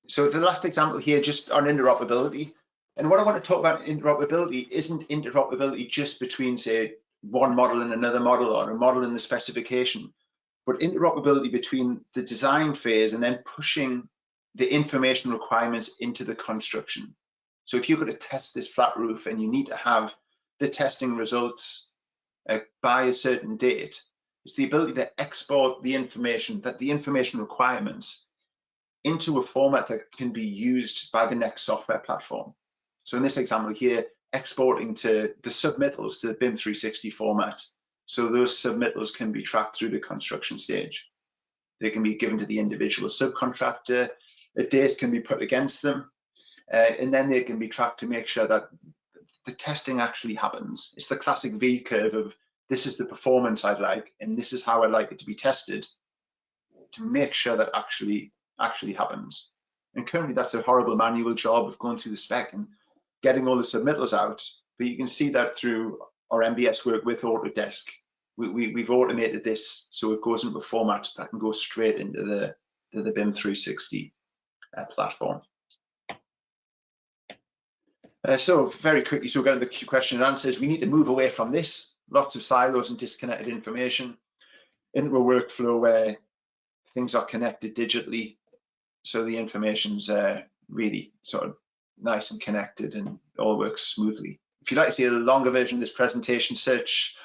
So the last example here, just on interoperability. And what I want to talk about interoperability isn't interoperability just between, say, one model and another model, or a model and the specification, but interoperability between the design phase and then pushing the information requirements into the construction. So if you're going to test this flat roof and you need to have the testing results by a certain date, it's the ability to export the information, the information requirements, into a format that can be used by the next software platform. So in this example here, exporting to the submittals to the BIM 360 format. So those submittals can be tracked through the construction stage. They can be given to the individual subcontractor, a date can be put against them, and then they can be tracked to make sure that the testing actually happens. It's the classic V curve of, this is the performance I'd like, and this is how I'd like it to be tested, to make sure that actually happens. And currently that's a horrible manual job of going through the spec and getting all the submittals out. But you can see that through our MBS work with Autodesk. We've automated this so it goes into a format that can go straight into the BIM 360 platform. So very quickly, so we're going to the question and answers. We need to move away from this. Lots of silos and disconnected information into a workflow where things are connected digitally, so the information's really sort of nice and connected and all works smoothly. If you'd like to see a longer version of this presentation, search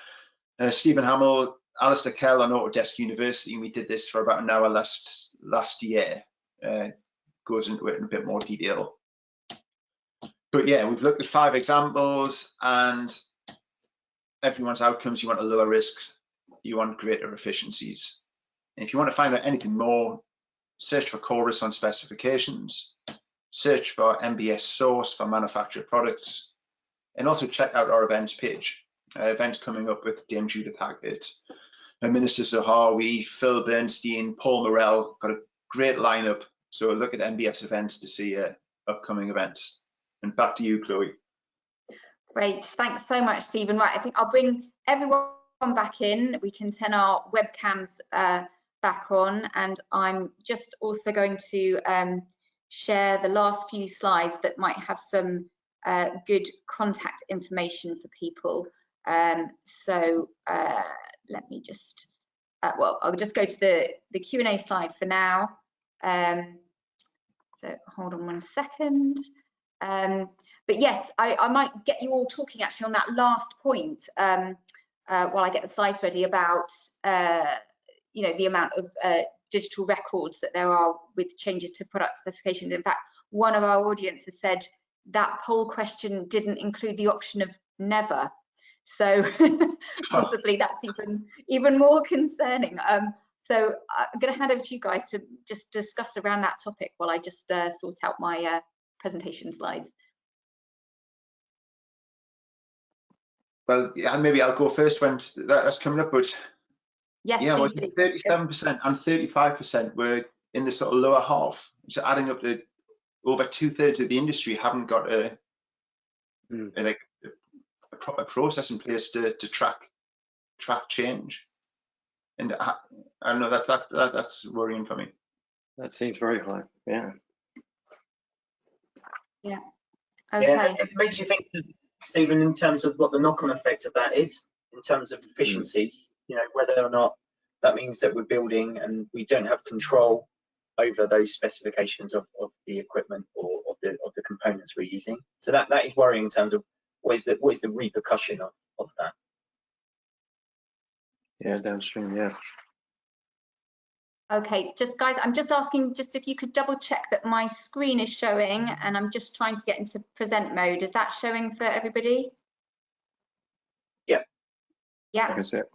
Stephen Hamill, Alistair Kell on Autodesk University, and we did this for about an hour last year. Goes into it in a bit more detail. But yeah, we've looked at 5 examples, and everyone's outcomes: you want to lower risks, you want greater efficiencies. And if you want to find out anything more, search for Chorus on specifications, search for MBS source for manufactured products, and also check out our events page. Events coming up with Dame Judith Hackett, Minister Zahawi, Phil Bernstein, Paul Morell. Got a great lineup. So look at MBS events to see upcoming events. And back to you, Chloe. Great, thanks so much, Stephen. Right, I think I'll bring everyone back in. We can turn our webcams back on, and I'm just also going to share the last few slides that might have some good contact information for people. So let me just, well, I'll just go to the Q&A slide for now. So hold on one second. But yes, I might get you all talking actually on that last point while I get the slides ready about you know, the amount of digital records that there are with changes to product specifications. In fact, one of our audience has said that poll question didn't include the option of never. So possibly that's even more concerning. So I'm going to hand over to you guys to just discuss around that topic while I just sort out my presentation slides. Well, yeah, maybe I'll go first when that's coming up. But yes, yeah, well, please do. 37% and 35% were in the sort of lower half. So adding up to over 2/3 of the industry haven't got a proper process in place to track change. And I don't know, that's worrying for me. That seems very high. Yeah. Yeah. Okay. Yeah, it makes you think, Stephen, in terms of what the knock-on effect of that is, in terms of efficiencies, you know, whether or not that means that we're building and we don't have control over those specifications of the equipment or of the components we're using. So that is worrying in terms of what is the repercussion of that. Yeah, downstream, yeah. Okay, just guys, I'm just asking just if you could double check that my screen is showing, and I'm just trying to get into present mode. Is that showing for everybody? Yeah. Yeah. That's it.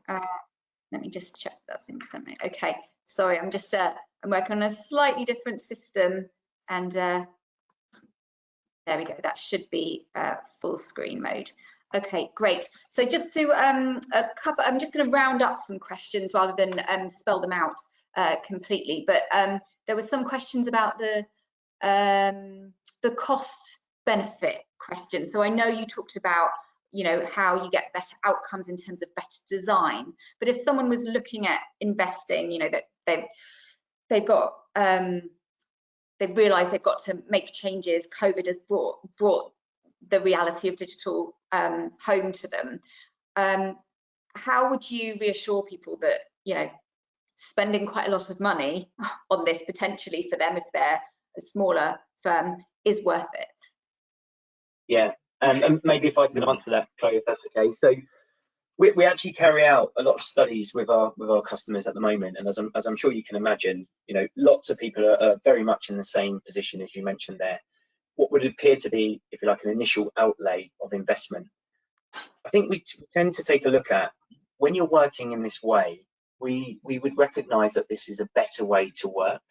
Let me just check that's in present mode. Okay, sorry, I'm just I'm working on a slightly different system, and there we go. That should be full screen mode. Okay, great. So just to I'm just going to round up some questions rather than spell them out completely. But there were some questions about the cost benefit question. So I know you talked about, you know, how you get better outcomes in terms of better design. But if someone was looking at investing, you know, that they've got they've realised they've got to make changes. COVID has brought the reality of digital home to them. How would you reassure people that, you know, spending quite a lot of money on this potentially for them, if they're a smaller firm, is worth it? Yeah, and maybe if I could answer that, Chloe, if that's okay. So we actually carry out a lot of studies with our customers at the moment, and as I'm sure you can imagine, you know, lots of people are very much in the same position as you mentioned there. What would appear to be, if you like, an initial outlay of investment. I think we tend to take a look at, when you're working in this way, we would recognise that this is a better way to work,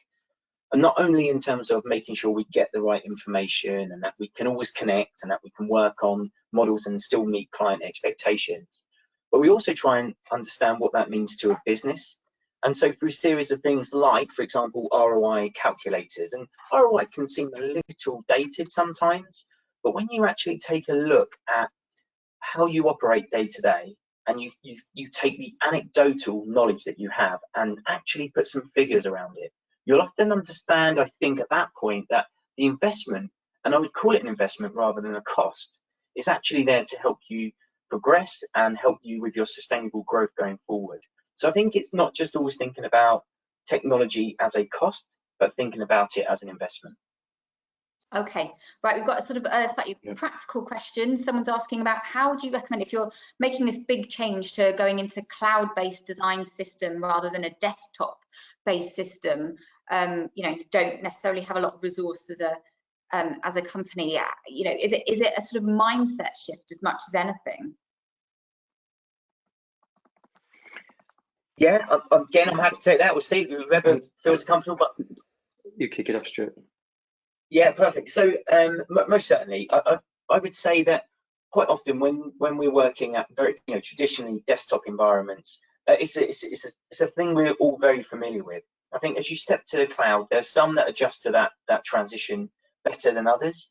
and not only in terms of making sure we get the right information and that we can always connect and that we can work on models and still meet client expectations, but we also try and understand what that means to a business. And so through a series of things like, for example, ROI calculators, and ROI can seem a little dated sometimes, but when you actually take a look at how you operate day to day, and you take the anecdotal knowledge that you have and actually put some figures around it, you'll often understand, I think, at that point, that the investment, and I would call it an investment rather than a cost, is actually there to help you progress and help you with your sustainable growth going forward. So I think it's not just always thinking about technology as a cost, but thinking about it as an investment. Okay, right, we've got a sort of a slightly practical question. Someone's asking about, how would you recommend, if you're making this big change to going into cloud-based design system rather than a desktop-based system, you know, you don't necessarily have a lot of resources as a company, you know, is it a sort of mindset shift as much as anything? Yeah, again, I'm happy to take that. We'll see whoever feels comfortable. But you kick it off, Stuart. Yeah, perfect. So most certainly, I would say that quite often when we're working at very, you know, traditionally desktop environments, it's a thing we're all very familiar with. I think as you step to the cloud, there's some that adjust to that transition better than others.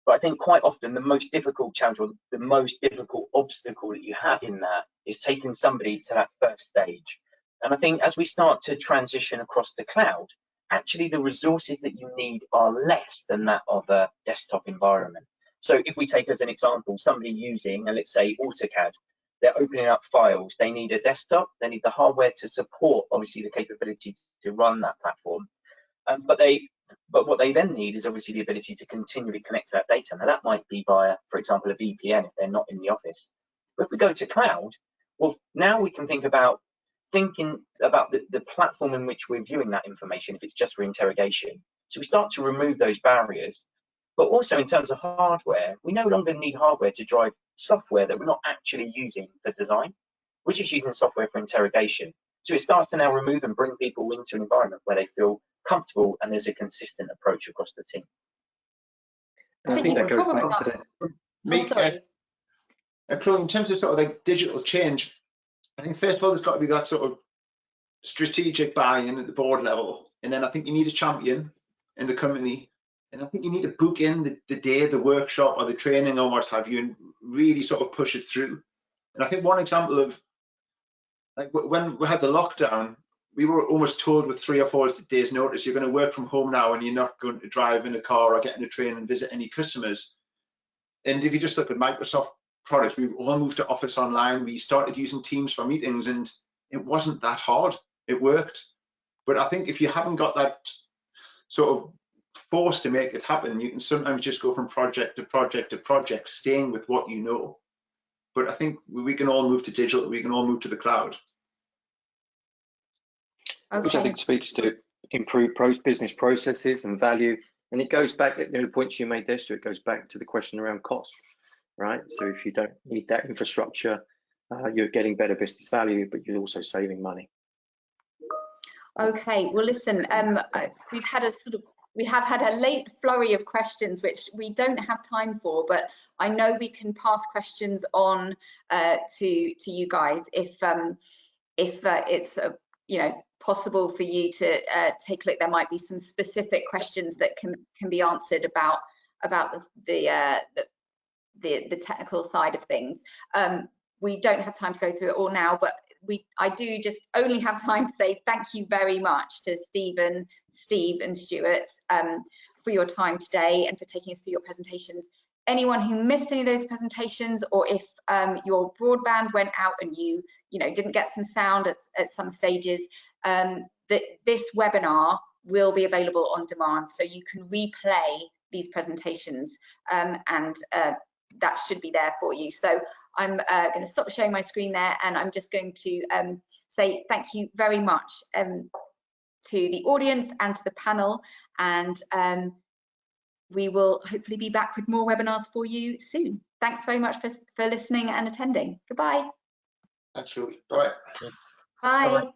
But I think quite often the most difficult challenge, or the most difficult obstacle that you have in that, is taking somebody to that first stage. And I think as we start to transition across the cloud, actually the resources that you need are less than that of a desktop environment. So if we take as an example, somebody using, let's say, AutoCAD, they're opening up files, they need a desktop, they need the hardware to support, obviously, the capability to run that platform. But what they then need is obviously the ability to continually connect to that data. Now that might be via, for example, a VPN if they're not in the office. But if we go to cloud, well, now we can think about the platform in which we're viewing that information, if it's just for interrogation. So we start to remove those barriers. But also in terms of hardware, we no longer need hardware to drive software that we're not actually using for design. We're just using software for interrogation. So it starts to now remove and bring people into an environment where they feel comfortable and there's a consistent approach across the team. And I think that goes back to in terms of sort of like digital change, I think first of all, there's got to be that sort of strategic buy-in at the board level. And then I think you need a champion in the company. And I think you need to book in the day, the workshop or the training or what have you, and really sort of push it through. And I think one example of, like when we had the lockdown, we were almost told with 3 or 4 days notice, you're going to work from home now and you're not going to drive in a car or get in a train and visit any customers. And if you just look at Microsoft products, we all moved to Office Online. We started using Teams for meetings and it wasn't that hard. It worked. But I think if you haven't got that sort of force to make it happen, you can sometimes just go from project to project to project, staying with what you know. But I think we can all move to digital. We can all move to the cloud. Okay. Which I think speaks to improved business processes and value. And it goes back, the points you made there, Stuart, it goes back to the question around cost, right? So if you don't need that infrastructure, you're getting better business value, but you're also saving money. Okay, well, listen, we've had a sort of we have had a late flurry of questions, which we don't have time for, but I know we can pass questions on to you guys if it's you know, possible for you to take a look. There might be some specific questions that can be answered about the technical side of things. We don't have time to go through it all now, but I do just only have time to say thank you very much to Stephen, Steve and Stuart for your time today and for taking us through your presentations. Anyone who missed any of those presentations, or if your broadband went out and you know, didn't get some sound at some stages, this webinar will be available on demand, so you can replay these presentations and that should be there for you. So I'm going to stop sharing my screen there, and I'm just going to say thank you very much to the audience and to the panel, and we will hopefully be back with more webinars for you soon. Thanks very much for listening and attending. Goodbye. Absolutely. Bye. Bye. Bye-bye.